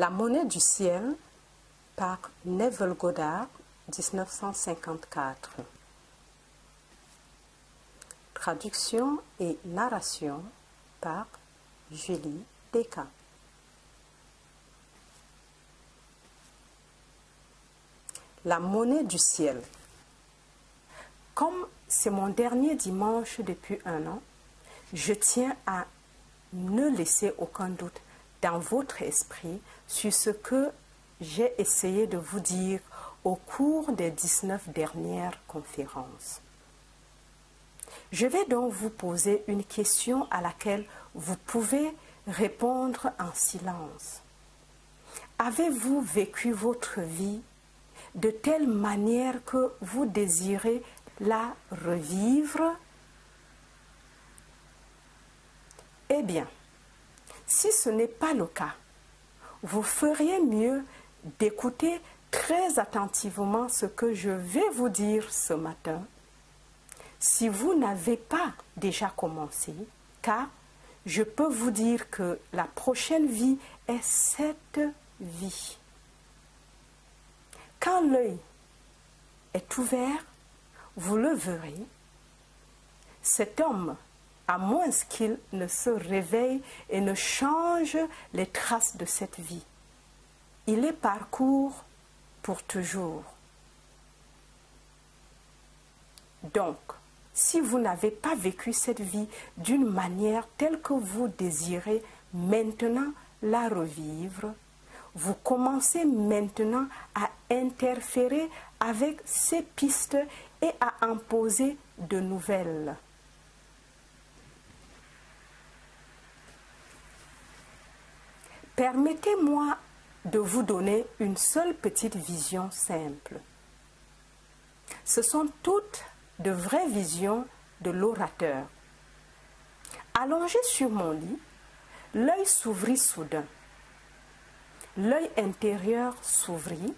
La monnaie du ciel par Neville Goddard, 1954. Traduction et narration par Julie Descamps. La monnaie du ciel. Comme c'est mon dernier dimanche depuis un an, je tiens à ne laisser aucun doute dans votre esprit sur ce que j'ai essayé de vous dire au cours des 19 dernières conférences. Je vais donc vous poser une question à laquelle vous pouvez répondre en silence. Avez-vous vécu votre vie de telle manière que vous désirez la revivre? Eh bien, si ce n'est pas le cas, vous feriez mieux d'écouter très attentivement ce que je vais vous dire ce matin, si vous n'avez pas déjà commencé, car je peux vous dire que la prochaine vie est cette vie. Quand l'œil est ouvert, vous le verrez. Cet homme, à moins qu'il ne se réveille et ne change les traces de cette vie, il les parcourt pour toujours. Donc, si vous n'avez pas vécu cette vie d'une manière telle que vous désirez maintenant la revivre, vous commencez maintenant à interférer avec ces pistes et à en poser de nouvelles. Permettez-moi de vous donner une seule petite vision simple. Ce sont toutes de vraies visions de l'orateur. Allongé sur mon lit, l'œil s'ouvrit soudain. L'œil intérieur s'ouvrit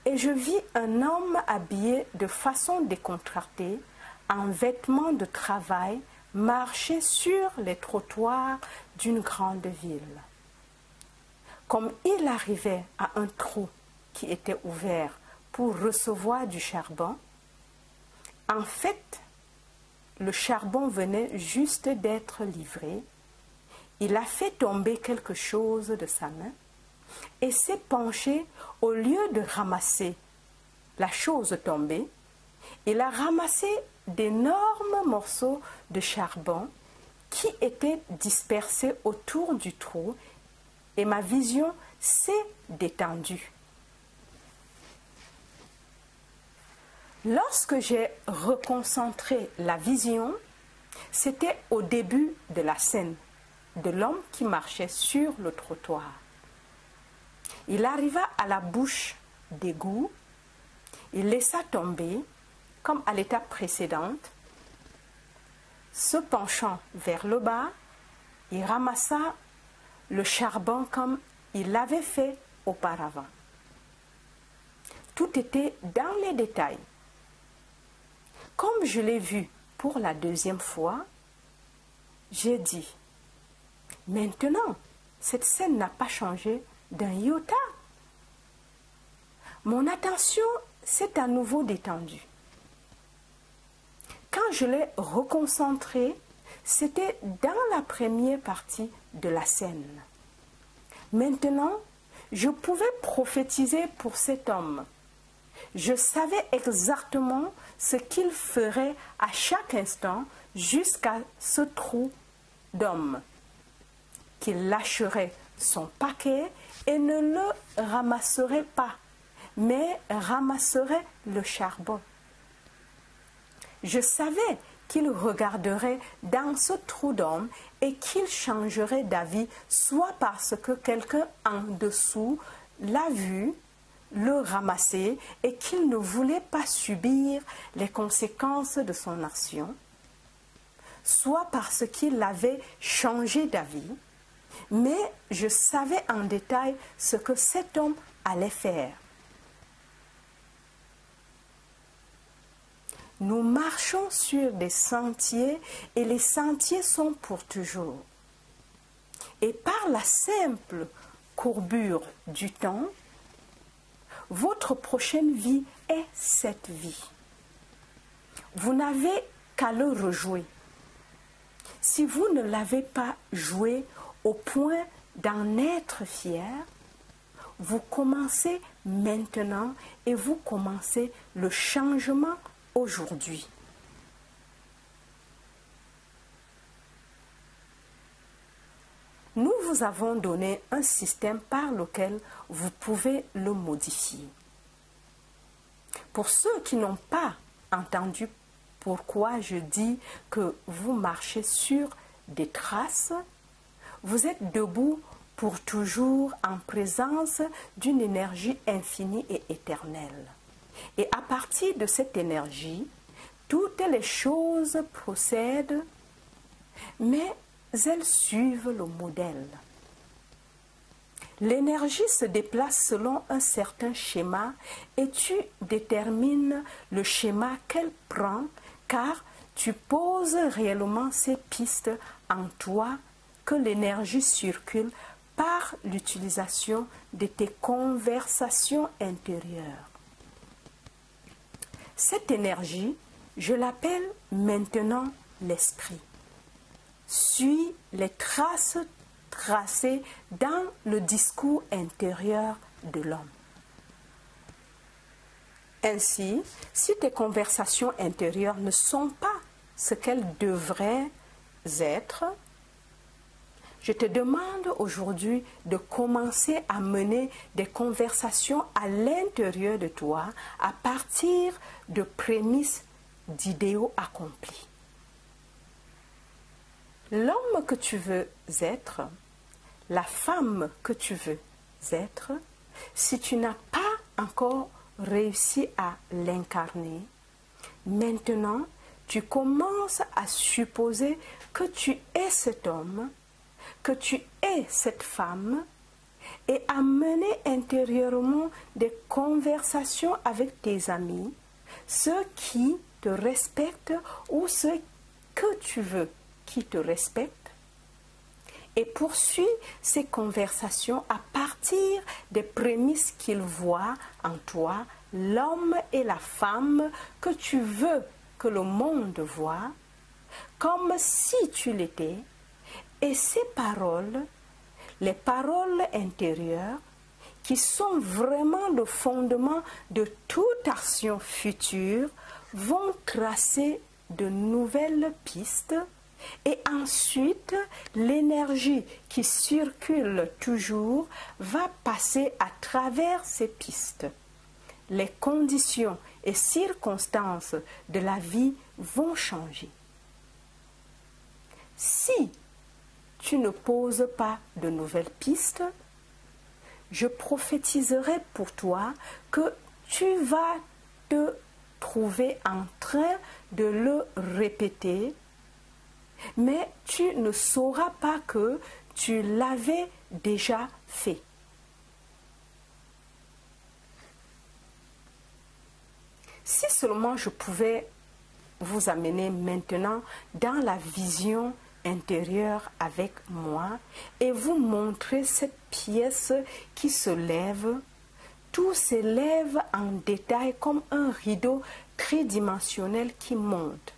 et je vis un homme habillé de façon décontractée, en vêtements de travail, marcher sur les trottoirs d'une grande ville. Comme il arrivait à un trou qui était ouvert pour recevoir du charbon, en fait, le charbon venait juste d'être livré. Il a fait tomber quelque chose de sa main et s'est penché au lieu de ramasser la chose tombée. Il a ramassé d'énormes morceaux de charbon qui étaient dispersés autour du trou et ma vision s'est détendue. Lorsque j'ai reconcentré la vision, c'était au début de la scène de l'homme qui marchait sur le trottoir. Il arriva à la bouche d'égout, il laissa tomber, comme à l'étape précédente, se penchant vers le bas, il ramassa le charbon comme il l'avait fait auparavant. Tout était dans les détails. Comme je l'ai vu pour la deuxième fois, j'ai dit, maintenant, cette scène n'a pas changé d'un iota. Mon attention s'est à nouveau détendue. Quand je l'ai reconcentrée, c'était dans la première partie de la scène. Maintenant, je pouvais prophétiser pour cet homme. Je savais exactement ce qu'il ferait à chaque instant jusqu'à ce trou d'homme, qu'il lâcherait son paquet et ne le ramasserait pas, mais ramasserait le charbon. Je savais qu'il regarderait dans ce trou d'homme et qu'il changerait d'avis, soit parce que quelqu'un en dessous l'a vu, le ramasser et qu'il ne voulait pas subir les conséquences de son action, soit parce qu'il avait changé d'avis, mais je savais en détail ce que cet homme allait faire. Nous marchons sur des sentiers et les sentiers sont pour toujours. Et par la simple courbure du temps, votre prochaine vie est cette vie. Vous n'avez qu'à le rejouer. Si vous ne l'avez pas joué au point d'en être fier, vous commencez maintenant et vous commencez le changement aujourd'hui. Nous vous avons donné un système par lequel vous pouvez le modifier. Pour ceux qui n'ont pas entendu pourquoi je dis que vous marchez sur des traces, vous êtes debout pour toujours en présence d'une énergie infinie et éternelle. Et à partir de cette énergie, toutes les choses procèdent, mais elles suivent le modèle. L'énergie se déplace selon un certain schéma et tu détermines le schéma qu'elle prend car tu poses réellement ces pistes en toi que l'énergie circule par l'utilisation de tes conversations intérieures. Cette énergie, je l'appelle maintenant l'esprit. Suis les traces tracées dans le discours intérieur de l'homme. Ainsi, si tes conversations intérieures ne sont pas ce qu'elles devraient être, je te demande aujourd'hui de commencer à mener des conversations à l'intérieur de toi à partir de prémices d'idéaux accomplis. L'homme que tu veux être, la femme que tu veux être, si tu n'as pas encore réussi à l'incarner, maintenant tu commences à supposer que tu es cet homme, que tu es cette femme et à mener intérieurement des conversations avec tes amis, ceux qui te respectent ou ceux que tu veux qui te respectent, et poursuis ces conversations à partir des prémices qu'ils voient en toi, l'homme et la femme que tu veux que le monde voie, comme si tu l'étais, et ces paroles, les paroles intérieures, qui sont vraiment le fondement de toute action future, vont tracer de nouvelles pistes. Et ensuite, l'énergie qui circule toujours va passer à travers ces pistes. Les conditions et circonstances de la vie vont changer. Si tu ne poses pas de nouvelles pistes, je prophétiserai pour toi que tu vas te trouver en train de le répéter, mais tu ne sauras pas que tu l'avais déjà fait. Si seulement je pouvais vous amener maintenant dans la vision intérieure avec moi et vous montrer cette pièce qui se lève, tout s'élève en détail comme un rideau tridimensionnel qui monte.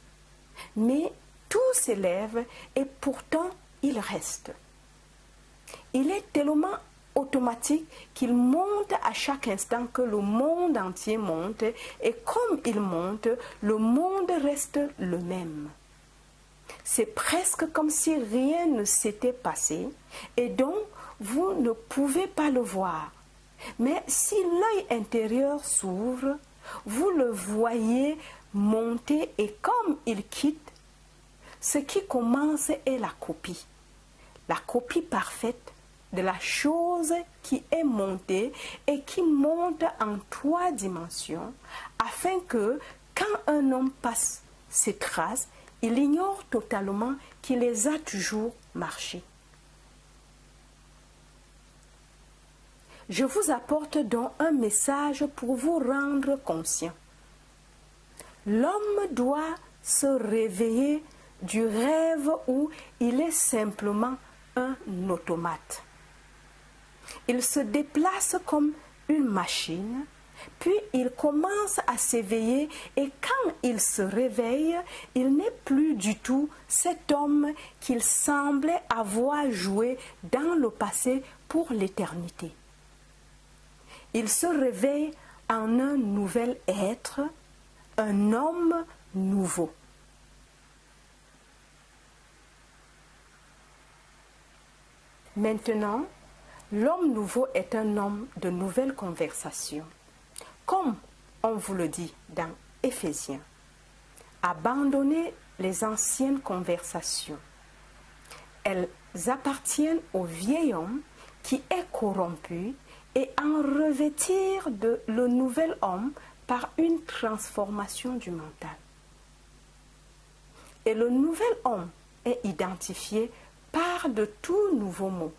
Mais tout s'élève et pourtant il reste. Il est tellement automatique qu'il monte à chaque instant que le monde entier monte et comme il monte, le monde reste le même. C'est presque comme si rien ne s'était passé et donc vous ne pouvez pas le voir. Mais si l'œil intérieur s'ouvre, vous le voyez monter et comme il quitte, ce qui commence est la copie parfaite de la chose qui est montée et qui monte en 3 dimensions, afin que quand un homme passe ces traces, il ignore totalement qu'il les a toujours marchées. Je vous apporte donc un message pour vous rendre conscient. L'homme doit se réveiller du rêve où il est simplement un automate. Il se déplace comme une machine, puis il commence à s'éveiller et quand il se réveille, il n'est plus du tout cet homme qu'il semblait avoir joué dans le passé pour l'éternité. Il se réveille en un nouvel être, un homme nouveau. Maintenant, l'homme nouveau est un homme de nouvelle conversation. Comme on vous le dit dans Éphésiens, abandonnez les anciennes conversations. Elles appartiennent au vieil homme qui est corrompu et en revêtir le nouvel homme par une transformation du mental. Et le nouvel homme est identifié par de tout nouveaux mots.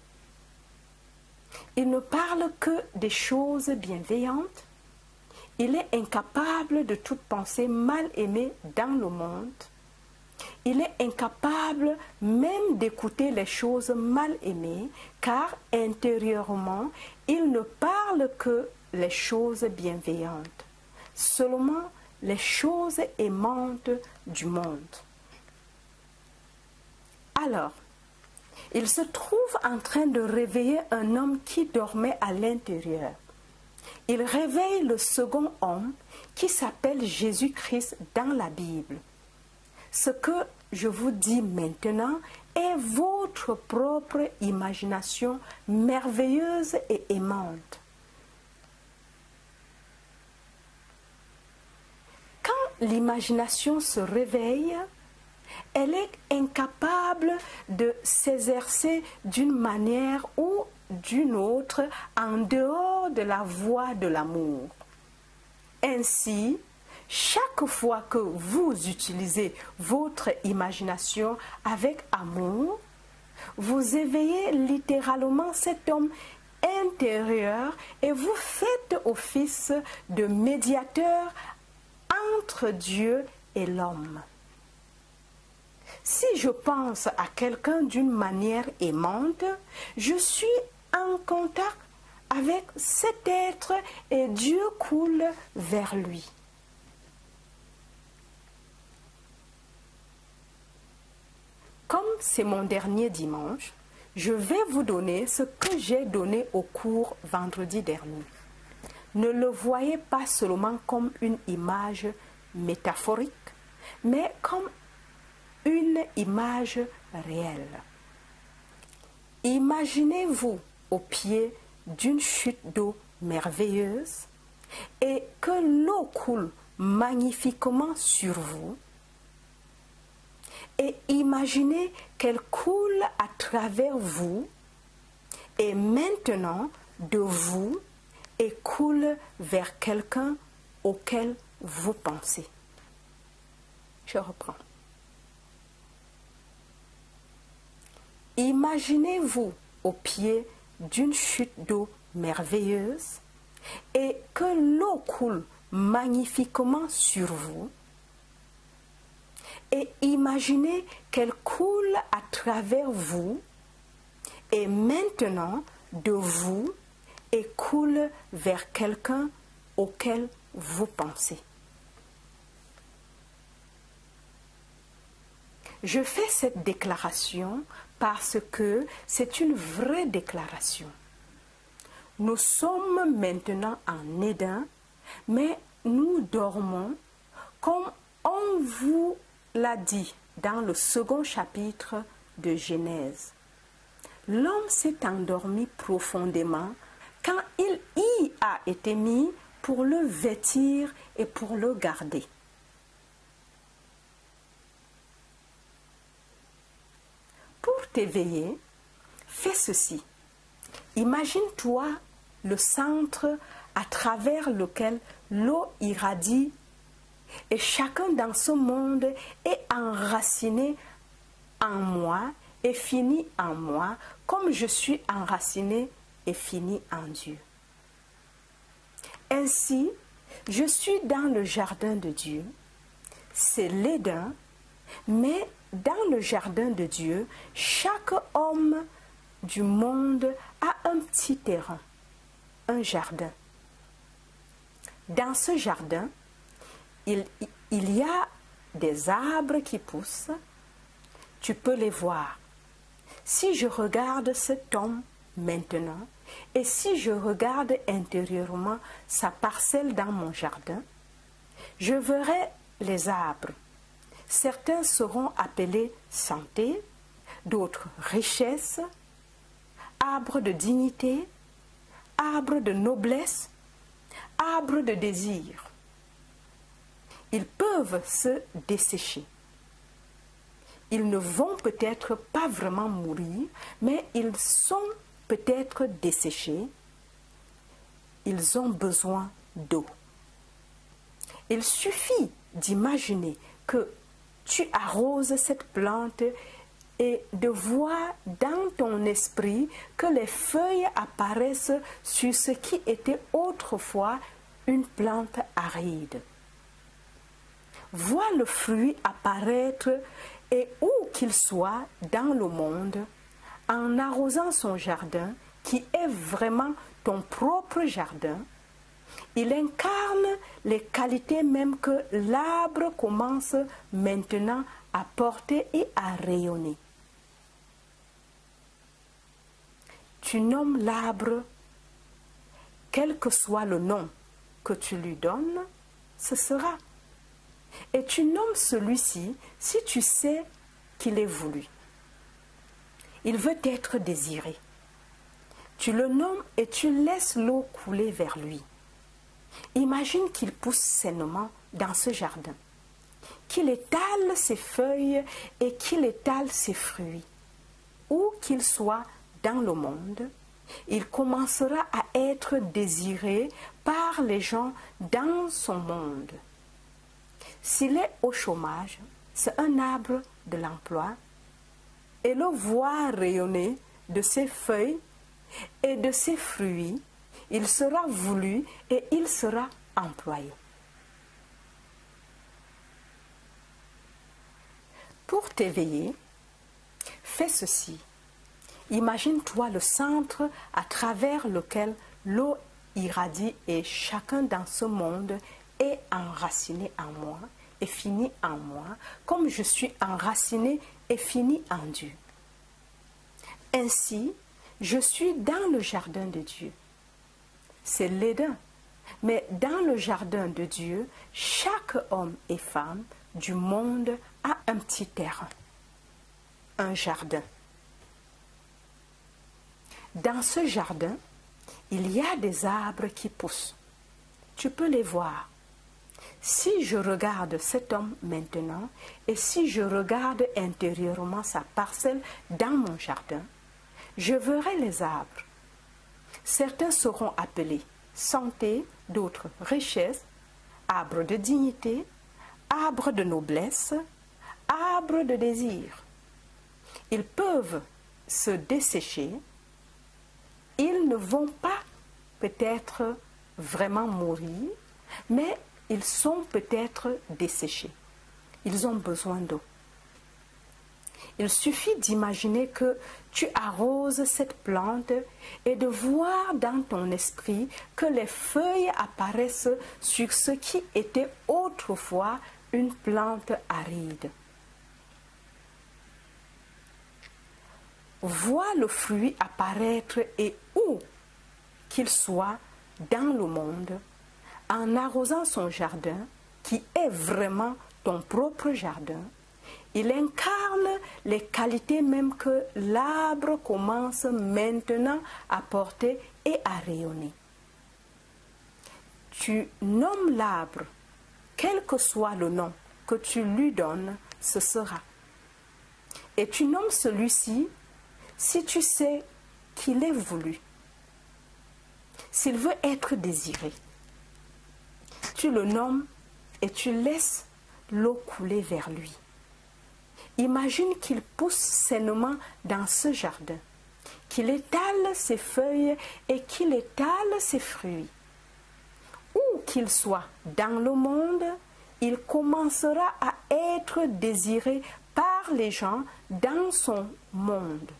Il ne parle que des choses bienveillantes. Il est incapable de toute pensée mal aimée dans le monde. Il est incapable même d'écouter les choses mal aimées, car intérieurement, il ne parle que les choses bienveillantes, seulement les choses aimantes du monde. Alors, il se trouve en train de réveiller un homme qui dormait à l'intérieur. Il réveille le second homme qui s'appelle Jésus-Christ dans la Bible. Ce que je vous dis maintenant est votre propre imagination merveilleuse et aimante. Quand l'imagination se réveille, elle est incapable de s'exercer d'une manière ou d'une autre en dehors de la voie de l'amour. Ainsi, chaque fois que vous utilisez votre imagination avec amour, vous éveillez littéralement cet homme intérieur et vous faites office de médiateur entre Dieu et l'homme. Si je pense à quelqu'un d'une manière aimante, je suis en contact avec cet être et Dieu coule vers lui. Comme c'est mon dernier dimanche, je vais vous donner ce que j'ai donné au cours vendredi dernier. Ne le voyez pas seulement comme une image métaphorique, mais comme une image réelle. Imaginez-vous au pied d'une chute d'eau merveilleuse et que l'eau coule magnifiquement sur vous. Et imaginez qu'elle coule à travers vous et maintenant de vous et coule vers quelqu'un auquel vous pensez. Je reprends. Imaginez-vous au pied d'une chute d'eau merveilleuse et que l'eau coule magnifiquement sur vous. Et imaginez qu'elle coule à travers vous et maintenant de vous et coule vers quelqu'un auquel vous pensez. Je fais cette déclaration parce que c'est une vraie déclaration. Nous sommes maintenant en Éden, mais nous dormons comme on vous l'a dit dans le second chapitre de Genèse. L'homme s'est endormi profondément quand il y a été mis pour le vêtir et pour le garder. Pour t'éveiller, fais ceci. Imagine-toi le centre à travers lequel l'eau irradie et chacun dans ce monde est enraciné en moi et fini en moi comme je suis enraciné et fini en Dieu. Ainsi, je suis dans le jardin de Dieu. C'est l'Éden, mais dans le jardin de Dieu, chaque homme du monde a un petit terrain, un jardin. Dans ce jardin, il y a des arbres qui poussent. Tu peux les voir. Si je regarde cet homme maintenant, et si je regarde intérieurement sa parcelle dans mon jardin, je verrai les arbres. Certains seront appelés santé, d'autres richesse, arbres de dignité, arbres de noblesse, arbres de désir. Ils peuvent se dessécher. Ils ne vont peut-être pas vraiment mourir, mais ils sont peut-être desséchés. Ils ont besoin d'eau. Il suffit d'imaginer que tu arroses cette plante et de voir dans ton esprit que les feuilles apparaissent sur ce qui était autrefois une plante aride. Vois le fruit apparaître et où qu'il soit dans le monde, en arrosant son jardin, qui est vraiment ton propre jardin, il incarne les qualités même que l'arbre commence maintenant à porter et à rayonner. Tu nommes l'arbre, quel que soit le nom que tu lui donnes, ce sera. Et tu nommes celui-ci si tu sais qu'il est voulu. Il veut être désiré. Tu le nommes et tu laisses l'eau couler vers lui. Imagine qu'il pousse sainement dans ce jardin, qu'il étale ses feuilles et qu'il étale ses fruits. Où qu'il soit dans le monde, il commencera à être désiré par les gens dans son monde. S'il est au chômage, c'est un arbre de l'emploi, et le voir rayonner de ses feuilles et de ses fruits, il sera voulu et il sera employé. Pour t'éveiller, fais ceci. Imagine-toi le centre à travers lequel l'eau irradie et chacun dans ce monde est enraciné en moi et fini en moi, comme je suis enraciné et fini en Dieu. Ainsi, je suis dans le jardin de Dieu. C'est l'Éden. Mais dans le jardin de Dieu, chaque homme et femme du monde a un petit terrain, un jardin. Dans ce jardin, il y a des arbres qui poussent. Tu peux les voir. Si je regarde cet homme maintenant et si je regarde intérieurement sa parcelle dans mon jardin, je verrai les arbres. Certains seront appelés santé, d'autres richesse, arbres de dignité, arbres de noblesse, arbres de désir. Ils peuvent se dessécher, ils ne vont pas peut-être vraiment mourir, mais ils sont peut-être desséchés. Ils ont besoin d'eau. Il suffit d'imaginer que tu arroses cette plante et de voir dans ton esprit que les feuilles apparaissent sur ce qui était autrefois une plante aride. Vois le fruit apparaître et où qu'il soit dans le monde, en arrosant son jardin, qui est vraiment ton propre jardin, il incarne les qualités même que l'arbre commence maintenant à porter et à rayonner. Tu nommes l'arbre, quel que soit le nom que tu lui donnes, ce sera. Et tu nommes celui-ci si tu sais qu'il est voulu, s'il veut être désiré. Tu le nommes et tu laisses l'eau couler vers lui. Imagine qu'il pousse sainement dans ce jardin, qu'il étale ses feuilles et qu'il étale ses fruits. Où qu'il soit dans le monde, il commencera à être désiré par les gens dans son monde.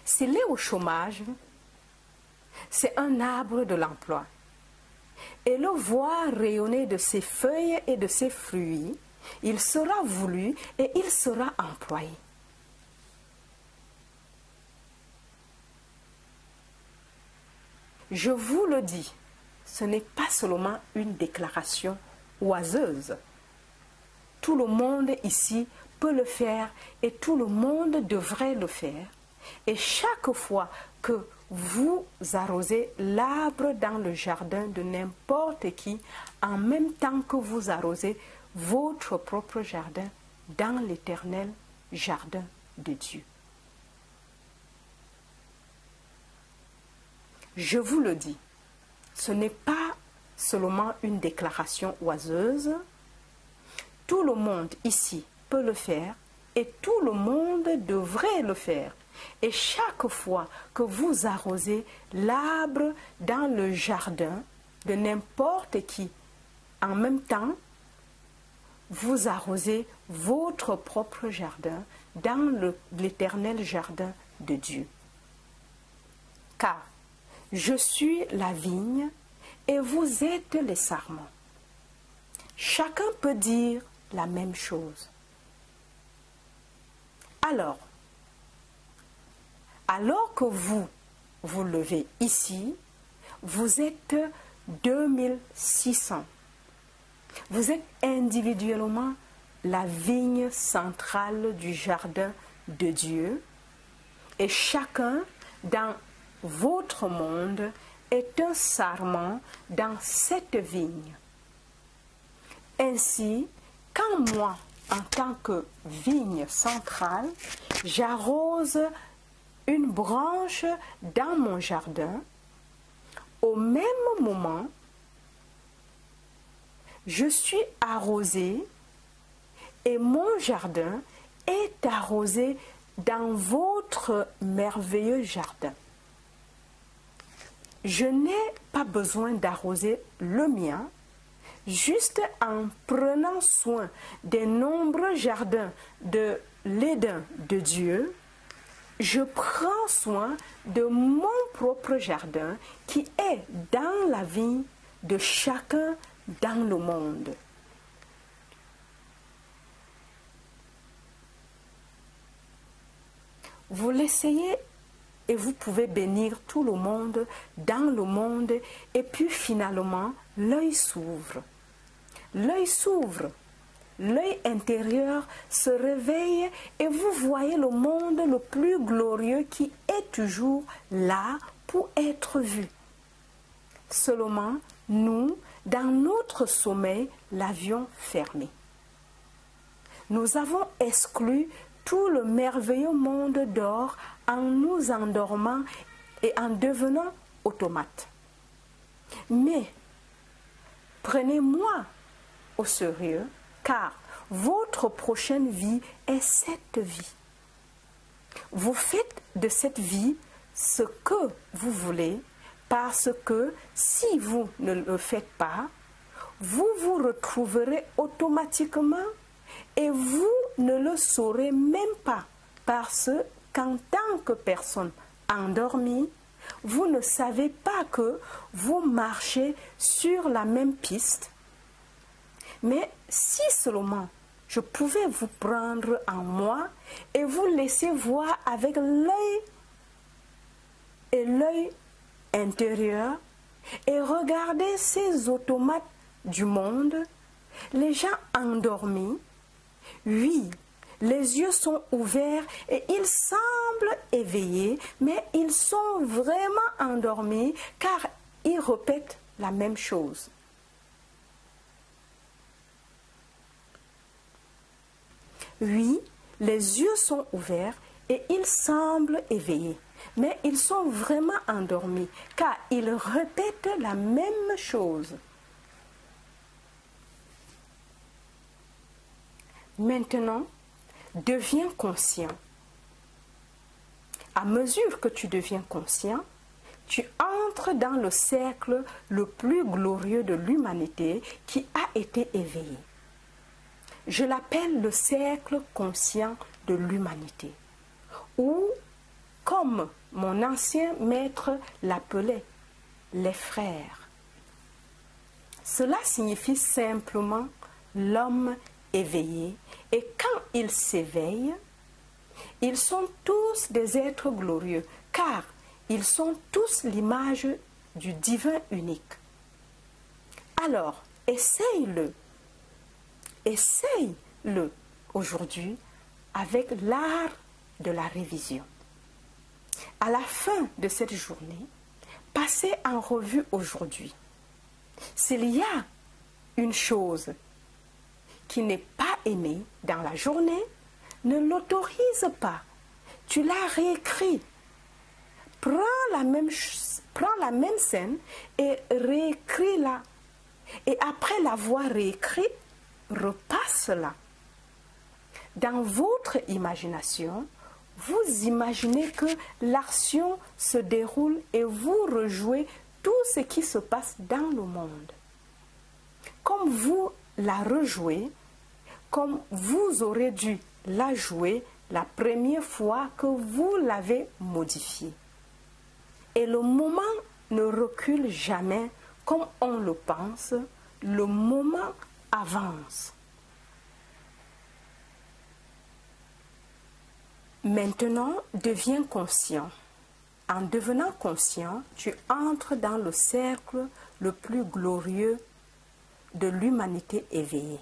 S'il est au chômage, c'est un arbre de l'emploi. Et le voir rayonner de ses feuilles et de ses fruits, il sera voulu et il sera employé. Je vous le dis, ce n'est pas seulement une déclaration oiseuse. Tout le monde ici peut le faire et tout le monde devrait le faire. Et chaque fois que vous arrosez l'arbre dans le jardin de n'importe qui, en même temps que vous arrosez votre propre jardin dans l'éternel jardin de Dieu. Je vous le dis, ce n'est pas seulement une déclaration oiseuse. Tout le monde ici peut le faire et tout le monde devrait le faire. Et chaque fois que vous arrosez l'arbre dans le jardin de n'importe qui, en même temps, vous arrosez votre propre jardin dans l'éternel jardin de Dieu. Car je suis la vigne et vous êtes les sarments. Chacun peut dire la même chose. Alors que vous vous levez ici, vous êtes 2600. Vous êtes individuellement la vigne centrale du jardin de Dieu et chacun dans votre monde est un sarment dans cette vigne. Ainsi, quand moi, en tant que vigne centrale, j'arrose une branche dans mon jardin, au même moment, je suis arrosé et mon jardin est arrosé dans votre merveilleux jardin. Je n'ai pas besoin d'arroser le mien, juste en prenant soin des nombreux jardins de l'Éden de Dieu, je prends soin de mon propre jardin qui est dans la vie de chacun dans le monde. Vous l'essayez et vous pouvez bénir tout le monde dans le monde et puis finalement l'œil s'ouvre. L'œil s'ouvre, l'œil intérieur se réveille et vous voyez le monde le plus glorieux qui est toujours là pour être vu. Seulement, nous, dans notre sommeil, l'avions fermé. Nous avons exclu tout le merveilleux monde d'or en nous endormant et en devenant automates. Mais prenez-moi au sérieux, car votre prochaine vie est cette vie. Vous faites de cette vie ce que vous voulez, parce que si vous ne le faites pas, vous vous retrouverez automatiquement et vous ne le saurez même pas, parce qu'en tant que personne endormie, vous ne savez pas que vous marchez sur la même piste. Mais si seulement je pouvais vous prendre en moi et vous laisser voir avec l'œil intérieur et regarder ces automates du monde, les gens endormis, oui, les yeux sont ouverts et ils semblent éveillés, mais ils sont vraiment endormis car ils répètent la même chose. Oui, les yeux sont ouverts et ils semblent éveillés, mais ils sont vraiment endormis car ils répètent la même chose. Maintenant, deviens conscient. À mesure que tu deviens conscient, tu entres dans le cercle le plus glorieux de l'humanité qui a été éveillé. Je l'appelle le cercle conscient de l'humanité, où, comme comme mon ancien maître l'appelait, les frères. Cela signifie simplement l'homme éveillé, et quand il s'éveille, ils sont tous des êtres glorieux, car ils sont tous l'image du divin unique. Alors, essaye-le aujourd'hui avec l'art de la révision. À la fin de cette journée, passez en revue aujourd'hui. S'il y a une chose qui n'est pas aimée dans la journée, ne l'autorise pas. Tu l'as réécrit. Prends la même scène et réécris-la. Et après l'avoir réécrite, repasse-la. Dans votre imagination, vous imaginez que l'action se déroule et vous rejouez tout ce qui se passe dans le monde. Comme vous la rejouez, comme vous aurez dû la jouer la première fois que vous l'avez modifiée. Et le moment ne recule jamais comme on le pense, le moment avance. Maintenant, deviens conscient. En devenant conscient, tu entres dans le cercle le plus glorieux de l'humanité éveillée.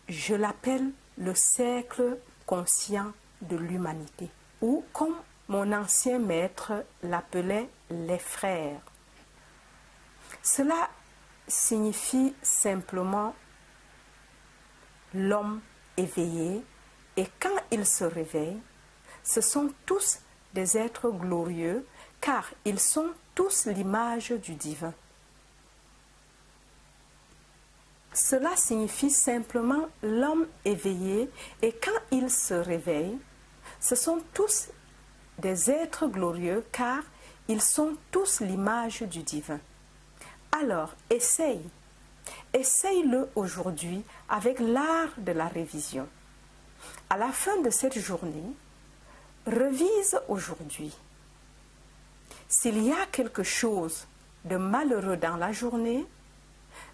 Je l'appelle le cercle conscient de l'humanité, ou comme mon ancien maître l'appelait les frères. Cela signifie simplement l'homme éveillé, et quand il se réveille, ce sont tous des êtres glorieux, car ils sont tous l'image du divin. Cela signifie simplement l'homme éveillé, et quand il se réveille, ce sont tous des êtres glorieux, car ils sont tous l'image du divin. Alors, essaye-le aujourd'hui avec l'art de la révision. À la fin de cette journée, revise aujourd'hui. S'il y a quelque chose de malheureux dans la journée,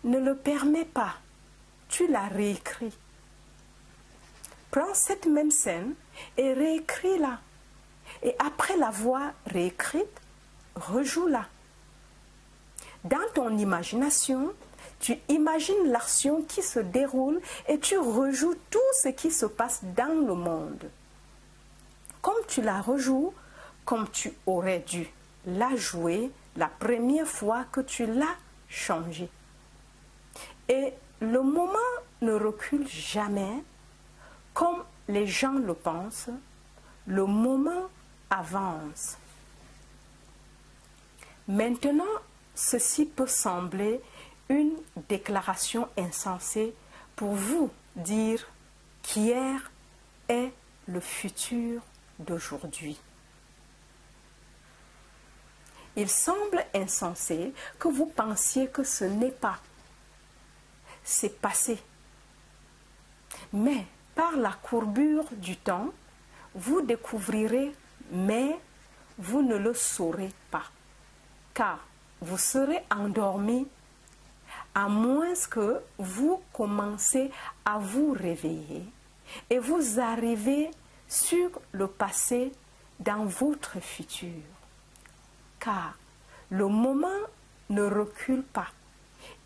ne le permets pas, tu la réécris. Prends cette même scène et réécris-la. Et après l'avoir réécrite, rejoue-la. Dans ton imagination, tu imagines l'action qui se déroule et tu rejoues tout ce qui se passe dans le monde. Comme tu la rejoues, comme tu aurais dû la jouer la première fois que tu l'as changée. Et le moment ne recule jamais, comme les gens le pensent, le moment avance. Maintenant, ceci peut sembler une déclaration insensée pour vous dire qu'hier est le futur d'aujourd'hui. Il semble insensé que vous pensiez que ce n'est pas. C'est passé. Mais par la courbure du temps, vous découvrirez, mais vous ne le saurez pas. Car vous serez endormi à moins que vous commencez à vous réveiller et vous arrivez sur le passé dans votre futur. Car le moment ne recule pas.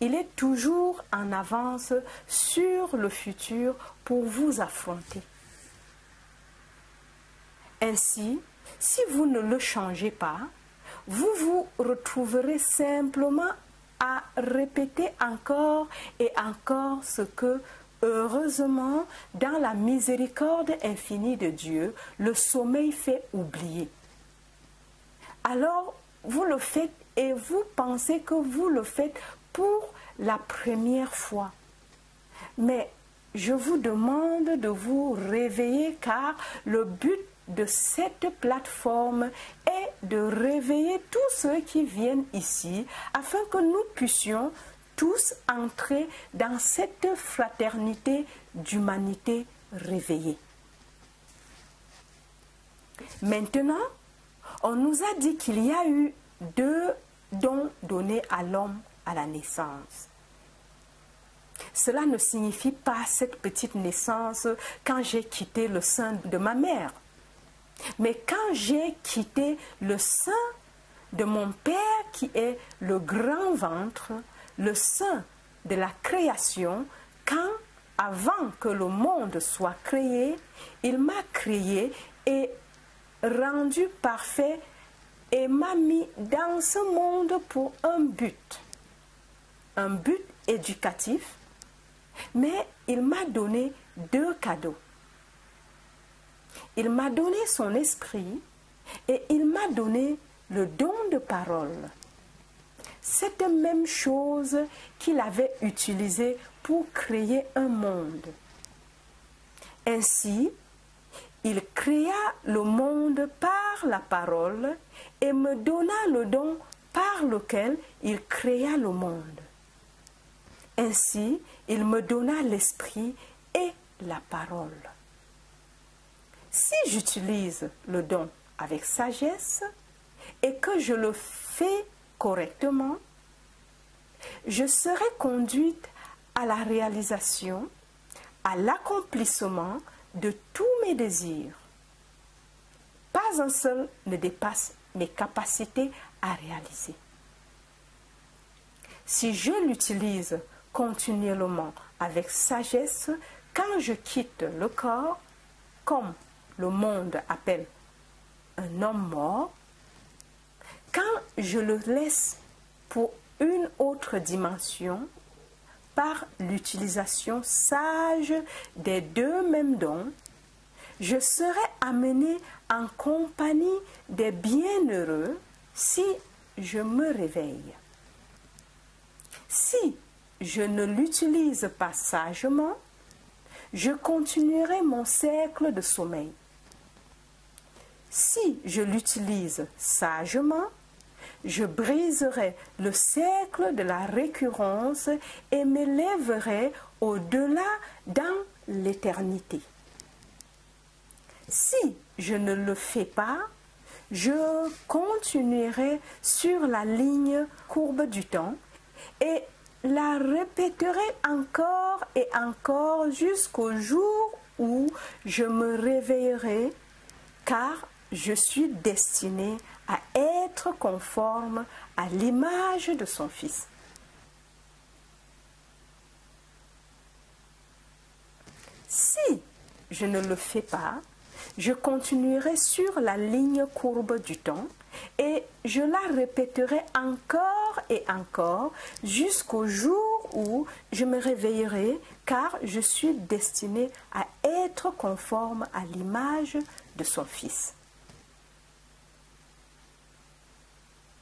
Il est toujours en avance sur le futur pour vous affronter. Ainsi, si vous ne le changez pas, vous vous retrouverez simplement à répéter encore et encore ce que, heureusement, dans la miséricorde infinie de Dieu, le sommeil fait oublier. Alors, vous le faites et vous pensez que vous le faites pour la première fois. Mais je vous demande de vous réveiller car le but de cette plateforme est de réveiller tous ceux qui viennent ici afin que nous puissions tous entrer dans cette fraternité d'humanité réveillée. Maintenant, On nous a dit qu'il y a eu 2 dons donnés à l'homme à la naissance. Cela ne signifie pas cette petite naissance quand j'ai quitté le sein de ma mère. Mais quand j'ai quitté le sein de mon Père qui est le grand ventre, le sein de la création, quand avant que le monde soit créé, il m'a créé et rendu parfait et m'a mis dans ce monde pour un but éducatif, mais il m'a donné 2 cadeaux. Il m'a donné son esprit et il m'a donné le don de parole. Cette même chose qu'il avait utilisée pour créer un monde. Ainsi, il créa le monde par la parole et me donna le don par lequel il créa le monde. Ainsi, il me donna l'esprit et la parole. Si j'utilise le don avec sagesse et que je le fais correctement, je serai conduite à la réalisation, à l'accomplissement de tous mes désirs. Pas un seul ne dépasse mes capacités à réaliser. Si je l'utilise continuellement avec sagesse, quand je quitte le corps, comme le monde appelle un homme mort, quand je le laisse pour une autre dimension, par l'utilisation sage des 2 mêmes dons, je serai amené en compagnie des bienheureux si je me réveille. Si je ne l'utilise pas sagement, je continuerai mon cercle de sommeil. Si je l'utilise sagement, je briserai le cercle de la récurrence et m'élèverai au-delà dans l'éternité. Si je ne le fais pas, je continuerai sur la ligne courbe du temps et la répéterai encore et encore jusqu'au jour où je me réveillerai, car je suis destiné à être conforme à l'image de son Fils. Si je ne le fais pas, je continuerai sur la ligne courbe du temps et je la répéterai encore et encore jusqu'au jour où je me réveillerai, car je suis destiné à être conforme à l'image de son Fils.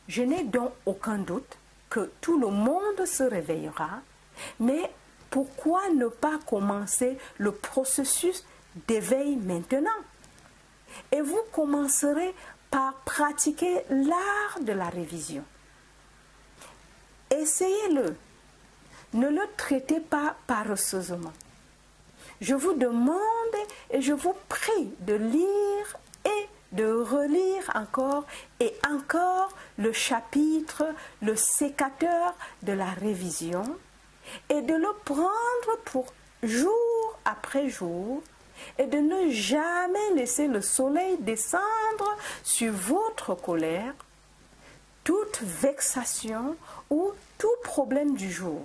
Je n'ai donc aucun doute que tout le monde se réveillera, mais pourquoi ne pas commencer le processus d'éveil maintenant? Et vous commencerez par pratiquer l'art de la révision. Essayez-le. Ne le traitez pas paresseusement. Je vous demande et je vous prie de lire et de relire encore et encore le chapitre, le sécateur de la révision, et de le prendre pour jour après jour, et de ne jamais laisser le soleil descendre sur votre colère, toute vexation ou tout problème du jour.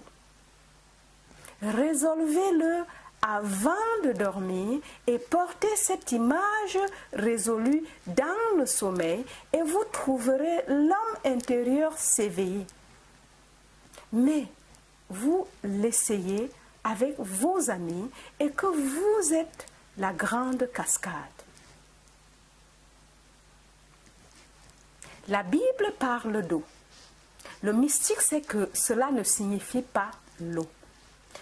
Résolvez-le avant de dormir et portez cette image résolue dans le sommeil et vous trouverez l'homme intérieur s'éveiller. Mais vous l'essayez avec vos amis et que vous êtes la grande cascade. La Bible parle d'eau. Le mystique sait que cela ne signifie pas l'eau.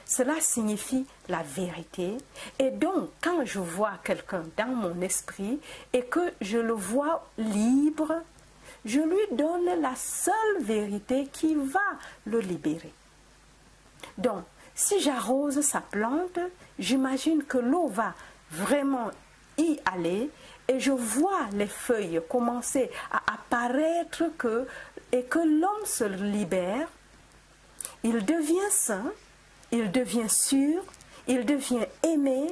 Cela signifie la vérité. Et donc, quand je vois quelqu'un dans mon esprit et que je le vois libre, je lui donne la seule vérité qui va le libérer. Donc, si j'arrose sa plante, j'imagine que l'eau va vraiment y aller et je vois les feuilles commencer à apparaître et que l'homme se libère, il devient sain, il devient sûr, il devient aimé,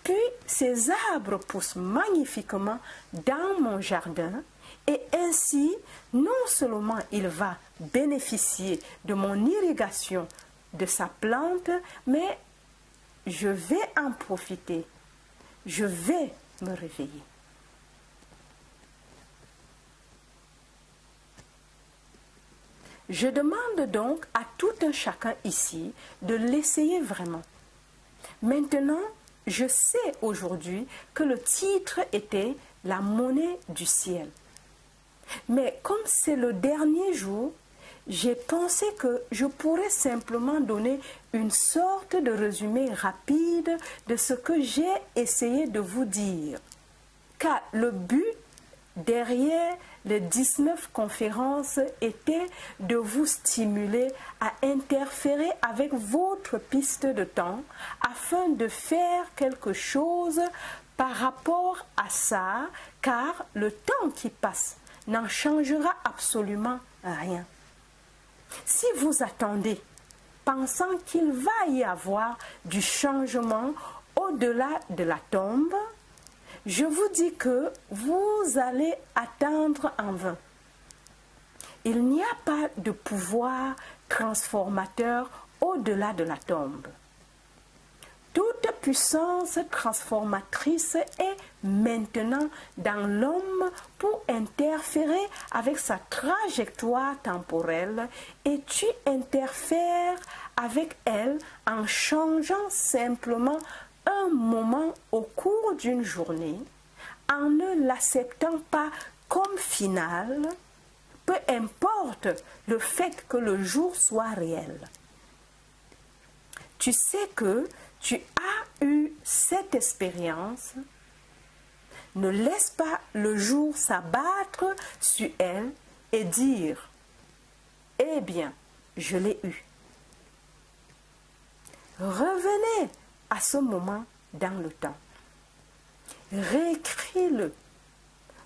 puis ces arbres poussent magnifiquement dans mon jardin et ainsi, non seulement il va bénéficier de mon irrigation de sa plante, mais je vais en profiter, je vais me réveiller. Je demande donc à tout un chacun ici de l'essayer vraiment. Maintenant, je sais aujourd'hui que le titre était « La monnaie du ciel ». Mais comme c'est le dernier jour, j'ai pensé que je pourrais simplement donner une sorte de résumé rapide de ce que j'ai essayé de vous dire. Car le but derrière les 19 conférences était de vous stimuler à interférer avec votre piste de temps afin de faire quelque chose par rapport à ça, car le temps qui passe n'en changera absolument rien. Si vous attendez, pensant qu'il va y avoir du changement au-delà de la tombe, je vous dis que vous allez attendre en vain. Il n'y a pas de pouvoir transformateur au-delà de la tombe. Toute puissance transformatrice est maintenant dans l'homme pour interférer avec sa trajectoire temporelle et tu interfères avec elle en changeant simplement un moment au cours d'une journée, en ne l'acceptant pas comme final, peu importe le fait que le jour soit réel. Tu sais que tu as eu cette expérience, ne laisse pas le jour s'abattre sur elle et dire « Eh bien, je l'ai eu ». Revenez à ce moment dans le temps. Réécris-le,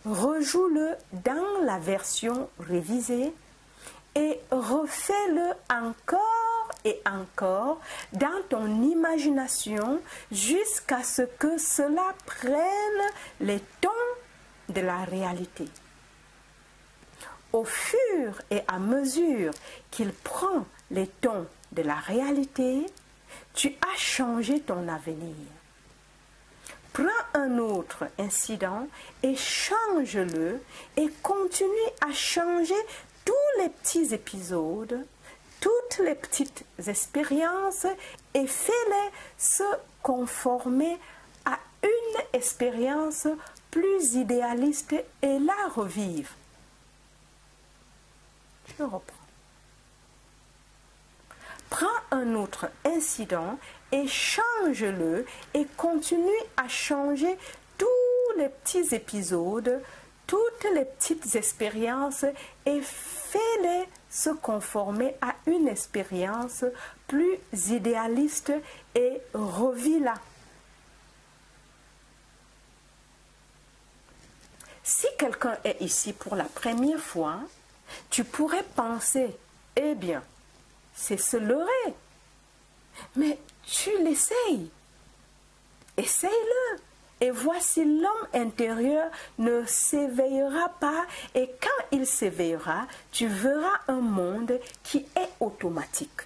rejoue-le dans la version révisée et refais-le encore et encore dans ton imagination jusqu'à ce que cela prenne les tons de la réalité. Au fur et à mesure qu'il prend les tons de la réalité, tu as changé ton avenir. Prends un autre incident et change-le et continue à changer tous les petits épisodes, toutes les petites expériences et fais-les se conformer à une expérience plus idéaliste et la revivre. Je reprends. Prends un autre incident et change-le et continue à changer tous les petits épisodes, toutes les petites expériences et fais-les se conformer à une expérience plus idéaliste et revis-la. Si quelqu'un est ici pour la première fois, tu pourrais penser, eh bien, c'est se leurrer. Mais tu l'essayes. Essaye-le. Et voici l'homme intérieur ne s'éveillera pas et quand il s'éveillera, tu verras un monde qui est automatique.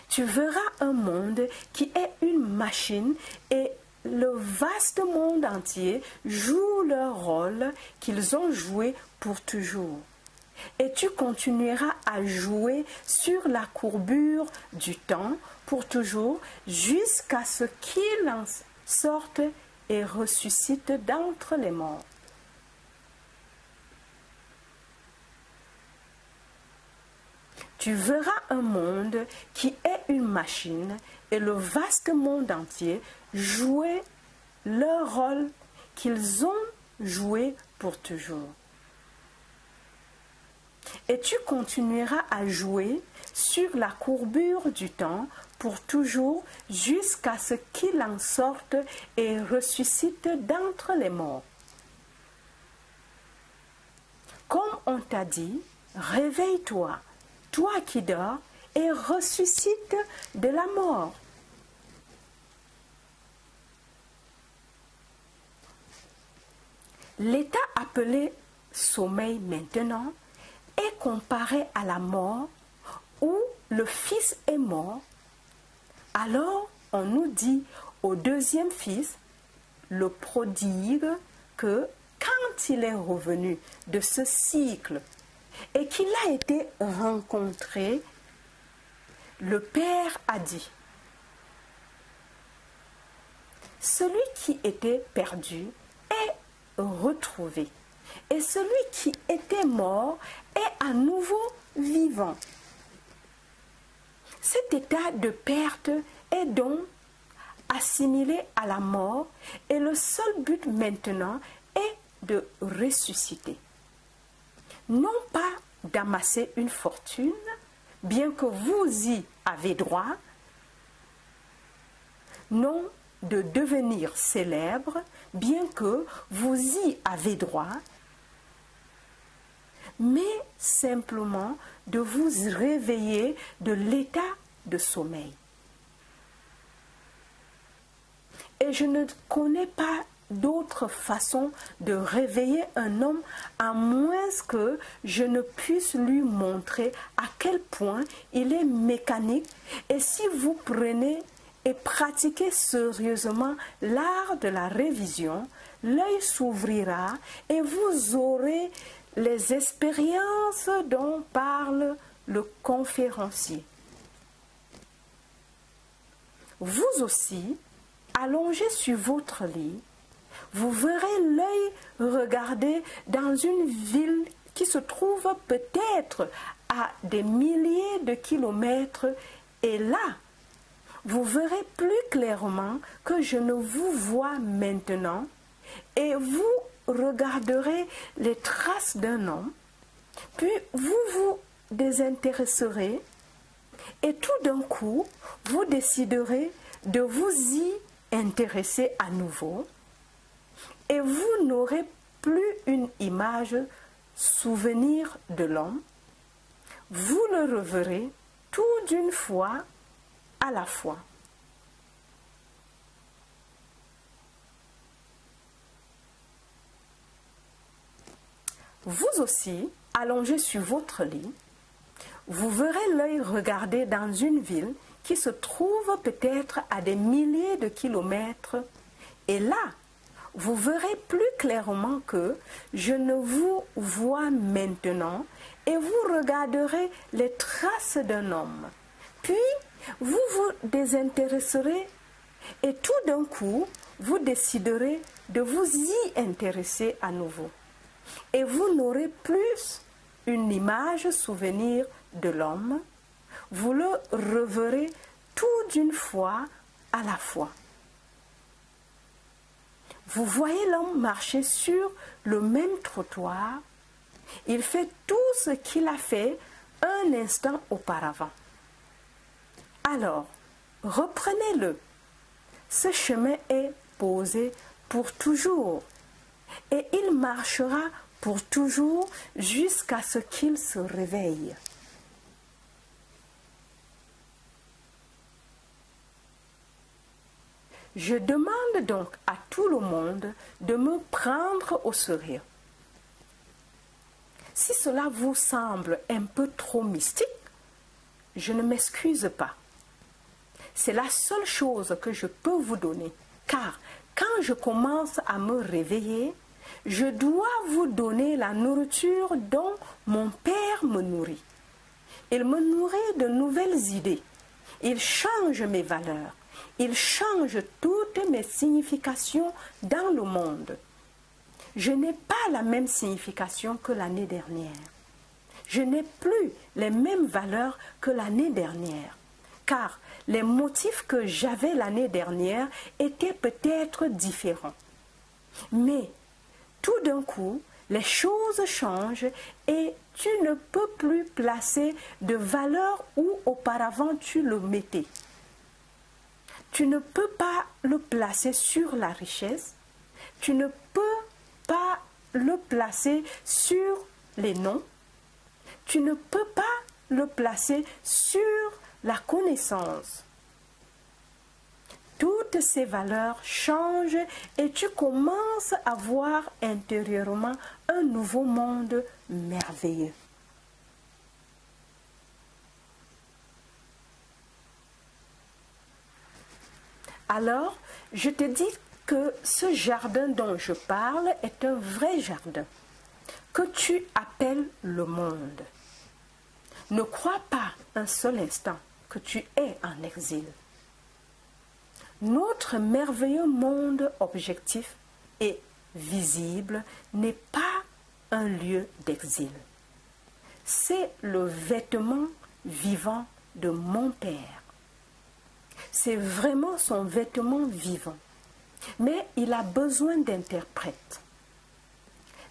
Tu verras un monde qui est une machine et le vaste monde entier joue leur rôle qu'ils ont joué pour toujours. Et tu continueras à jouer sur la courbure du temps pour toujours jusqu'à ce qu'il en sorte et ressuscite d'entre les morts. Tu verras un monde qui est une machine et le vaste monde entier jouer leur rôle qu'ils ont joué pour toujours. Et tu continueras à jouer sur la courbure du temps pour toujours jusqu'à ce qu'il en sorte et ressuscite d'entre les morts. Comme on t'a dit, réveille-toi, toi qui dors, et ressuscite de la mort. L'état appelé sommeil maintenant est comparé à la mort où le Fils est mort. Alors on nous dit au deuxième fils, le prodigue, que quand il est revenu de ce cycle et qu'il a été rencontré, le Père a dit, celui qui était perdu est retrouvé, et celui qui était mort est à nouveau vivant. Cet état de perte est donc assimilé à la mort, et le seul but maintenant est de ressusciter. Non pas d'amasser une fortune, bien que vous y avez droit, non de devenir célèbre, bien que vous y avez droit, mais simplement de vous réveiller de l'état de sommeil. Et je ne connais pas d'autre façon de réveiller un homme à moins que je ne puisse lui montrer à quel point il est mécanique. Et si vous prenez et pratiquez sérieusement l'art de la révision, l'œil s'ouvrira et vous aurez les expériences dont parle le conférencier. Vous aussi, allongé sur votre lit, vous verrez l'œil regarder dans une ville qui se trouve peut-être à des milliers de kilomètres, et là, vous verrez plus clairement que je ne vous vois maintenant, et vous regarderez les traces d'un homme, puis vous vous désintéresserez, et tout d'un coup, vous déciderez de vous y intéresser à nouveau, et vous n'aurez plus une image souvenir de l'homme, vous le reverrez tout d'une fois à la fois. Vous aussi, allongé sur votre lit, vous verrez l'œil regarder dans une ville qui se trouve peut-être à des milliers de kilomètres, et là, vous verrez plus clairement que je ne vous vois maintenant, et vous regarderez les traces d'un homme. Puis, vous vous désintéresserez, et tout d'un coup, vous déciderez de vous y intéresser à nouveau. Et vous n'aurez plus une image souvenir de l'homme, vous le reverrez tout d'une fois à la fois. Vous voyez l'homme marcher sur le même trottoir, il fait tout ce qu'il a fait un instant auparavant. Alors, reprenez-le. Ce chemin est posé pour toujours, et il marchera pour toujours jusqu'à ce qu'il se réveille. Je demande donc à tout le monde de me prendre au sérieux. Si cela vous semble un peu trop mystique, je ne m'excuse pas. C'est la seule chose que je peux vous donner, car quand je commence à me réveiller, je dois vous donner la nourriture dont mon Père me nourrit. Il me nourrit de nouvelles idées. Il change mes valeurs. Il change toutes mes significations dans le monde. Je n'ai pas la même signification que l'année dernière. Je n'ai plus les mêmes valeurs que l'année dernière, car les motifs que j'avais l'année dernière étaient peut-être différents. Mais tout d'un coup, les choses changent et tu ne peux plus placer de valeur où auparavant tu le mettais. Tu ne peux pas le placer sur la richesse. Tu ne peux pas le placer sur les noms. Tu ne peux pas le placer sur la connaissance. Toutes ces valeurs changent et tu commences à voir intérieurement un nouveau monde merveilleux. Alors, je te dis que ce jardin dont je parle est un vrai jardin que tu appelles le monde. Ne crois pas un seul instant que tu es en exil. Notre merveilleux monde objectif et visible n'est pas un lieu d'exil. C'est le vêtement vivant de mon Père. C'est vraiment son vêtement vivant. Mais il a besoin d'interprètes.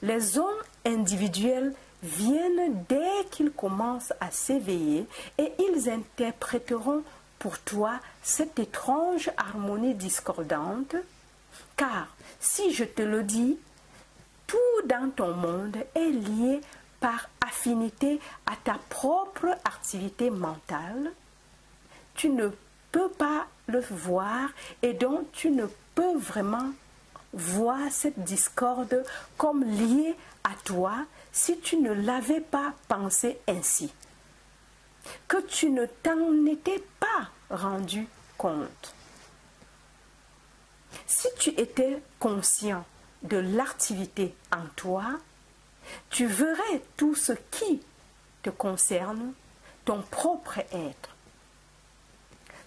Les hommes individuels viennent dès qu'ils commencent à s'éveiller et ils interpréteront pour toi cette étrange harmonie discordante, car si je te le dis, tout dans ton monde est lié par affinité à ta propre activité mentale. Tu ne peux pas le voir et donc tu ne peux vraiment voir cette discorde comme liée à toi si tu ne l'avais pas pensé ainsi, que tu ne t'en étais pas rendu compte. Si tu étais conscient de l'activité en toi, tu verrais tout ce qui te concerne, ton propre être.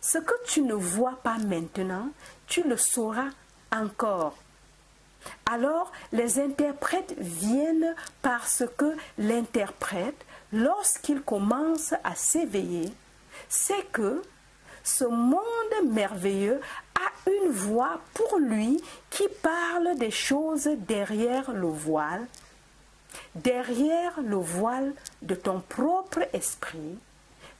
Ce que tu ne vois pas maintenant, tu le sauras encore. Alors, les interprètes viennent parce que l'interprète, lorsqu'il commence à s'éveiller, sait que ce monde merveilleux a une voix pour lui qui parle des choses derrière le voile de ton propre esprit,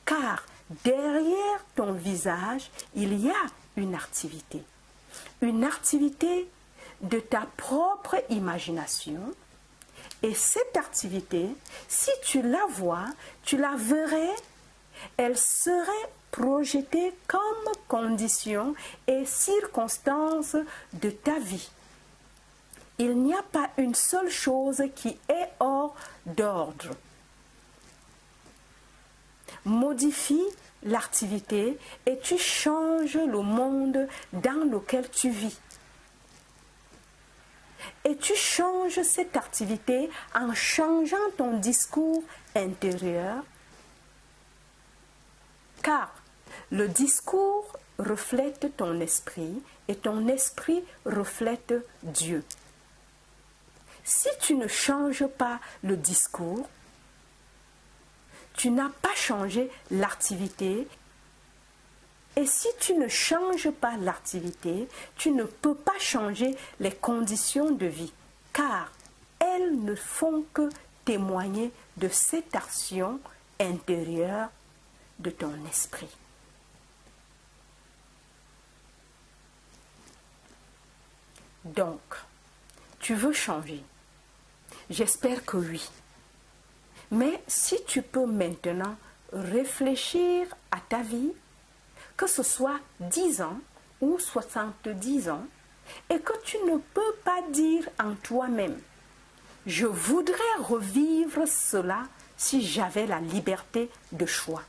car derrière ton visage, il y a une activité de ta propre imagination. Et cette activité, si tu la vois, tu la verrais, elle serait projetée comme condition et circonstance de ta vie. Il n'y a pas une seule chose qui est hors d'ordre. Modifie l'activité et tu changes le monde dans lequel tu vis. Et tu changes cette activité en changeant ton discours intérieur, car le discours reflète ton esprit et ton esprit reflète Dieu. Si tu ne changes pas le discours, tu n'as pas changé l'activité. Et si tu ne changes pas l'activité, tu ne peux pas changer les conditions de vie, car elles ne font que témoigner de cette action intérieure de ton esprit. Donc, tu veux changer? J'espère que oui. Mais si tu peux maintenant réfléchir à ta vie, que ce soit 10 ans ou 70 ans, et que tu ne peux pas dire en toi-même, je voudrais revivre cela si j'avais la liberté de choix.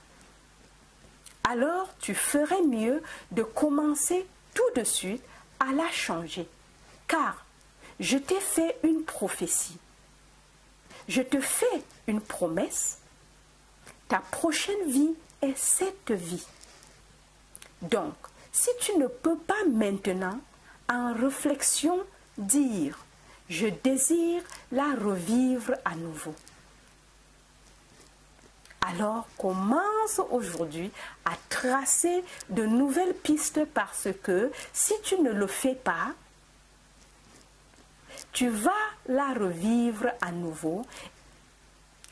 Alors tu ferais mieux de commencer tout de suite à la changer, car je t'ai fait une prophétie. Je te fais une promesse. Ta prochaine vie est cette vie. Donc, si tu ne peux pas maintenant, en réflexion, dire « Je désire la revivre à nouveau », alors commence aujourd'hui à tracer de nouvelles pistes parce que si tu ne le fais pas, tu vas la revivre à nouveau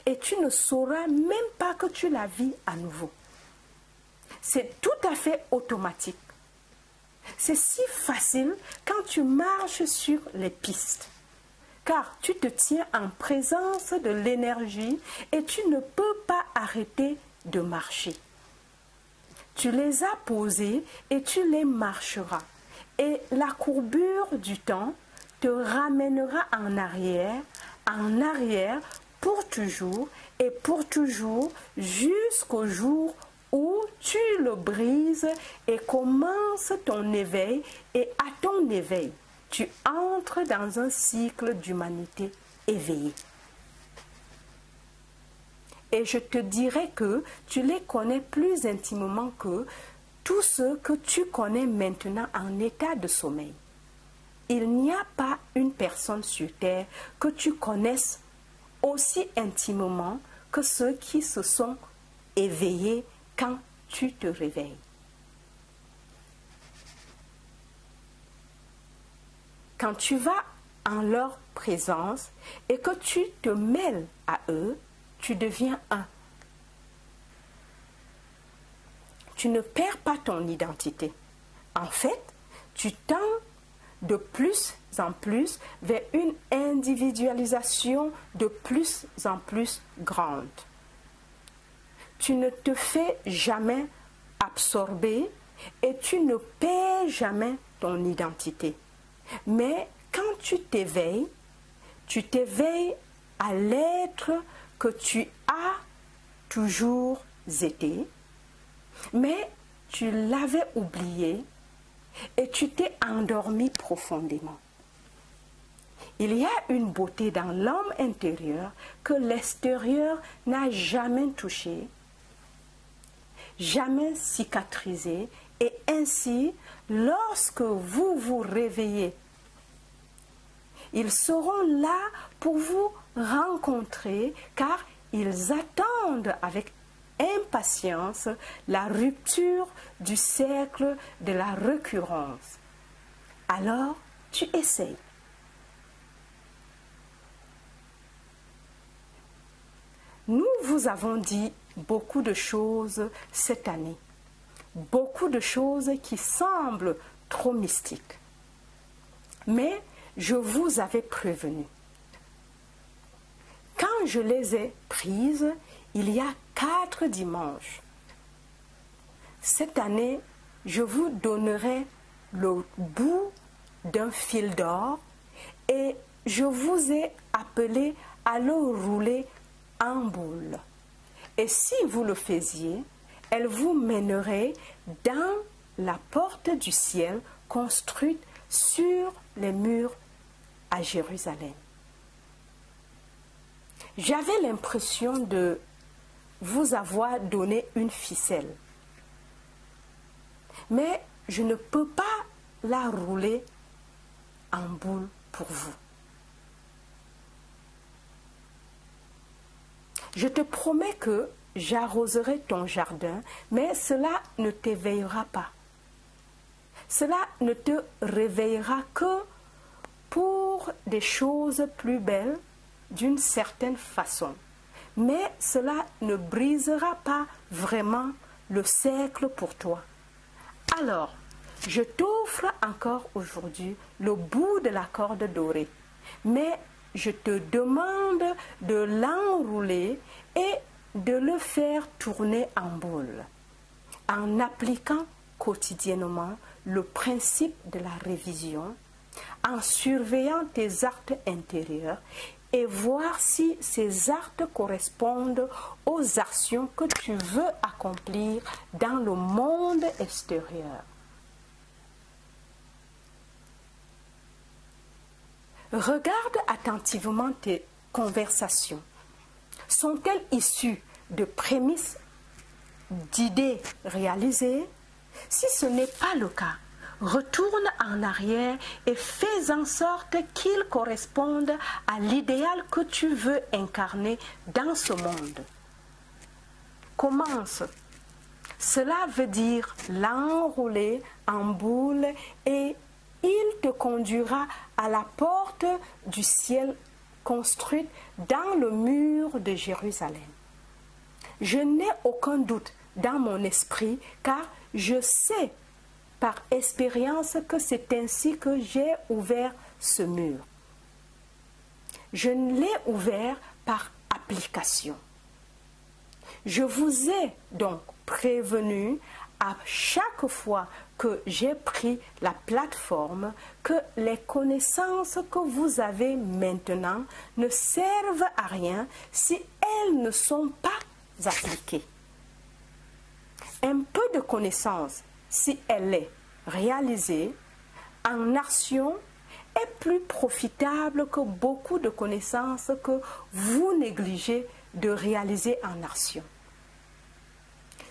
et tu ne sauras même pas que tu la vis à nouveau. C'est tout à fait automatique. C'est si facile quand tu marches sur les pistes, car tu te tiens en présence de l'énergie et tu ne peux pas arrêter de marcher. Tu les as posés et tu les marcheras. Et la courbure du temps te ramènera en arrière pour toujours et pour toujours jusqu'au jour où tu le brises et commences ton éveil, et à ton éveil, tu entres dans un cycle d'humanité éveillée. Et je te dirais que tu les connais plus intimement que tous ceux que tu connais maintenant en état de sommeil. Il n'y a pas une personne sur terre que tu connaisses aussi intimement que ceux qui se sont éveillés quand tu te réveilles. Quand tu vas en leur présence et que tu te mêles à eux, tu deviens un. Tu ne perds pas ton identité. En fait, tu tends de plus en plus vers une individualisation de plus en plus grande. Tu ne te fais jamais absorber et tu ne perds jamais ton identité. Mais quand tu t'éveilles à l'être que tu as toujours été, mais tu l'avais oublié et tu t'es endormi profondément. Il y a une beauté dans l'homme intérieur que l'extérieur n'a jamais touché, jamais cicatrisé, et ainsi, lorsque vous vous réveillez, ils seront là pour vous rencontrer car ils attendent avec impatience la rupture du cercle de la récurrence. Alors, tu essayes. Nous vous avons dit beaucoup de choses cette année, beaucoup de choses qui semblent trop mystiques. Mais je vous avais prévenu. Quand je les ai prises, il y a 4 dimanches. Cette année, je vous donnerai le bout d'un fil d'or et je vous ai appelé à le rouler en boule. Et si vous le faisiez, elle vous mènerait dans la porte du ciel construite sur les murs à Jérusalem. J'avais l'impression de vous avoir donné une ficelle. Mais je ne peux pas la rouler en boule pour vous. Je te promets que j'arroserai ton jardin, mais cela ne t'éveillera pas. Cela ne te réveillera que pour des choses plus belles d'une certaine façon. Mais cela ne brisera pas vraiment le cercle pour toi. Alors, je t'offre encore aujourd'hui le bout de la corde dorée, mais je te demande de l'enrouler et de le faire tourner en boule, en appliquant quotidiennement le principe de la révision, en surveillant tes actes intérieurs et voir si ces actes correspondent aux actions que tu veux accomplir dans le monde extérieur. Regarde attentivement tes conversations. Sont-elles issues de prémices, d'idées réalisées? Si ce n'est pas le cas, retourne en arrière et fais en sorte qu'ils correspondent à l'idéal que tu veux incarner dans ce monde. Commence. Cela veut dire l'enrouler en boule et il te conduira à la porte du ciel construite dans le mur de Jérusalem. Je n'ai aucun doute dans mon esprit car je sais par expérience que c'est ainsi que j'ai ouvert ce mur. Je ne l'ai ouvert par application. Je vous ai donc prévenu à chaque fois que j'ai pris la plateforme que les connaissances que vous avez maintenant ne servent à rien si elles ne sont pas appliquées. Un peu de connaissance, si elle est réalisée en action, est plus profitable que beaucoup de connaissances que vous négligez de réaliser en action.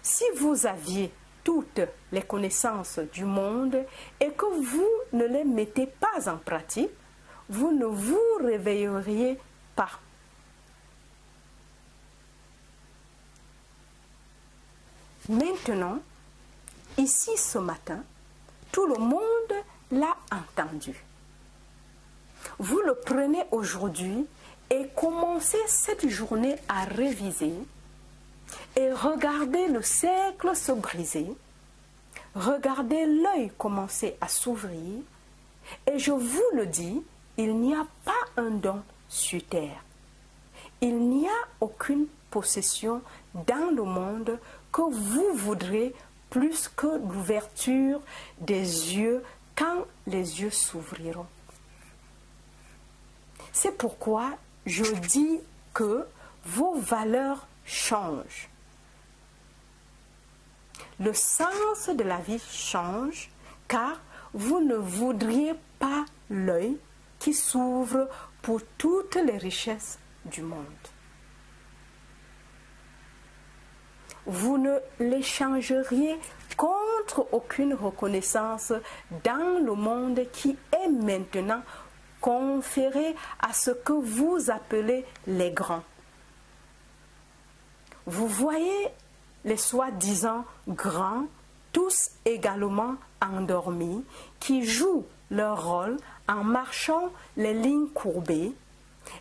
Si vous aviez toutes les connaissances du monde et que vous ne les mettez pas en pratique, vous ne vous réveilleriez pas. Maintenant, ici ce matin, tout le monde l'a entendu. Vous le prenez aujourd'hui et commencez cette journée à réviser et regardez le cercle se briser, regardez l'œil commencer à s'ouvrir et je vous le dis, il n'y a pas un don sur terre. Il n'y a aucune possession dans le monde que vous voudrez plus que l'ouverture des yeux quand les yeux s'ouvriront. C'est pourquoi je dis que vos valeurs changent. Le sens de la vie change car vous ne voudriez pas l'œil qui s'ouvre pour toutes les richesses du monde. Vous ne l'échangeriez contre aucune reconnaissance dans le monde qui est maintenant conféré à ce que vous appelez les grands. Vous voyez les soi-disant grands, tous également endormis, qui jouent leur rôle en marchant les lignes courbées,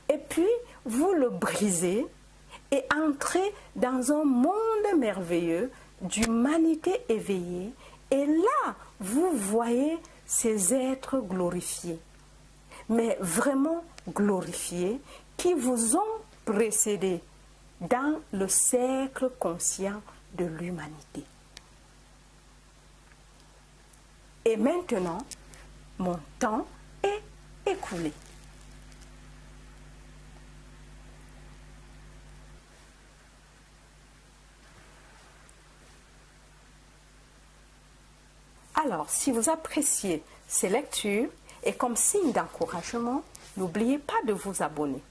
et puis vous le brisez et entrez dans un monde merveilleux d'humanité éveillée, et là vous voyez ces êtres glorifiés, mais vraiment glorifiés, qui vous ont précédé dans le cercle conscient de l'humanité. Et maintenant, mon temps est écoulé. Alors, si vous appréciez ces lectures et comme signe d'encouragement, n'oubliez pas de vous abonner.